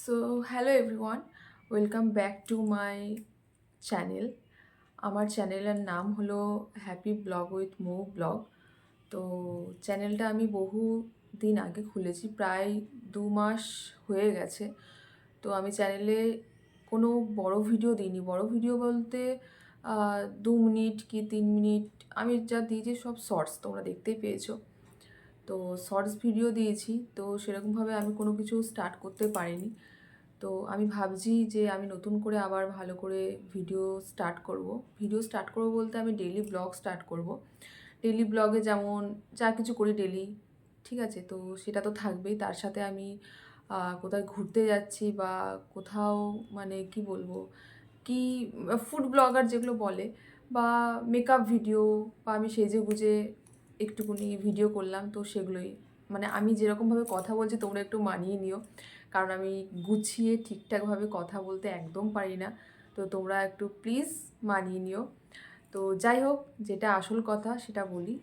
So hello everyone, welcome back to my channel. আমার চ্যানেলের নাম হলো happy blog with Mou blog. তো চ্যানেলটা আমি বহু দিন আগে খুলেছি, প্রায় 2 মাস হয়ে গেছে। তো আমি চ্যানেলে কোনো বড় ভিডিও দিইনি। বড় ভিডিও বলতে 2 মিনিট কি 3 মিনিট আমি যা দিয়েছি সব শর্টস, তোমরা দেখতেই পেয়েছো। তো শর্টস ভিডিও দিয়েছি, তো সেরকমভাবে আমি কোনো কিছু স্টার্ট করতে পারিনি। তো আমি ভাবছি যে আমি নতুন করে আবার ভালো করে ভিডিও স্টার্ট করব বলতে আমি ডেইলি ব্লগ স্টার্ট করব। ডেইলি ব্লগে যেমন যা কিছু করি ডেইলি, ঠিক আছে, তো সেটা তো থাকবেই। তার সাথে আমি কোথায় ঘুরতে যাচ্ছি বা কোথাও, মানে কি বলবো, কি ফুড ব্লগার যেগুলো বলে, বা মেকআপ ভিডিও, বা আমি সেজে গুজে একটুকুনি ভিডিও করলাম, তো সেগুলোই। মানে আমি যেরকমভাবে কথা বলছি তোমরা একটু মানিয়ে নিও, কারণ আমি গুছিয়ে ঠিকঠাকভাবে কথা বলতে একদম পারি না। তো তোমরা একটু প্লিজ মানিয়ে নিও। তো যাই হোক, যেটা আসল কথা সেটা বলি।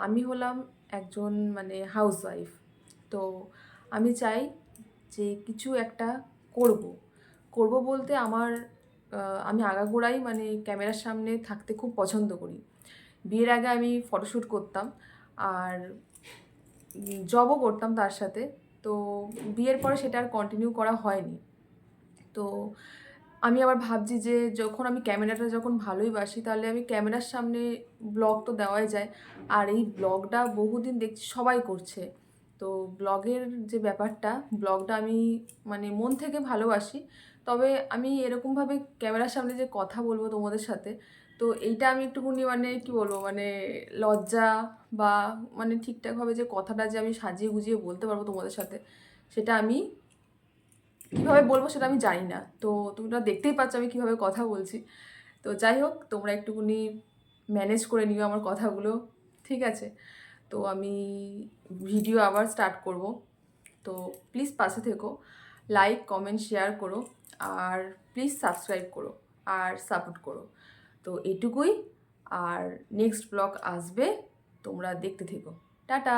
আমি হলাম একজন মানে হাউসওয়াইফ। তো আমি চাই যে কিছু একটা করব। করব বলতে আমি আগাগোড়াই মানে ক্যামেরার সামনে থাকতে খুব পছন্দ করি। বিয়ের আগে আমি ফটোশ্যুট করতাম, আর জবও করতাম তার সাথে। তো বিয়ের পরে সেটা আর কন্টিনিউ করা হয়নি। তো আমি আবার ভাবছি যে যখন আমি ক্যামেরাটা যখন ভালোই বাসি, তাহলে আমি ক্যামেরার সামনে ব্লগ তো দেওয়াই যায়। আর এই ব্লগটা বহুদিন দেখছি সবাই করছে। তো ব্লগের যে ব্যাপারটা, ব্লগটা আমি মানে মন থেকে ভালোবাসি। তবে আমি এরকমভাবে ক্যামেরার সামনে যে কথা বলবো তোমাদের সাথে, তো এইটা আমি একটুখানি মানে কি বলবো, মানে লজ্জা, বা মানে ঠিকঠাকভাবে যে কথাটা যে আমি সাজিয়ে গুজিয়ে বলতে পারবো তোমাদের সাথে, সেটা আমি কীভাবে বলবো সেটা আমি জানি না। তো তোমরা দেখতেই পাচ্ছ আমি কীভাবে কথা বলছি। তো যাই হোক, তোমরা একটুখানি ম্যানেজ করে নিও আমার কথাগুলো, ঠিক আছে? তো আমি ভিডিও আবার স্টার্ট করব। তো প্লিজ পাশে থেকো, লাইক কমেন্ট শেয়ার করো, আর প্লিজ সাবস্ক্রাইব করো আর সাপোর্ট করো। তো এটুকুই। আর নেক্সট ব্লগ আসবে, তোমরা দেখতে থেকো। টাটা।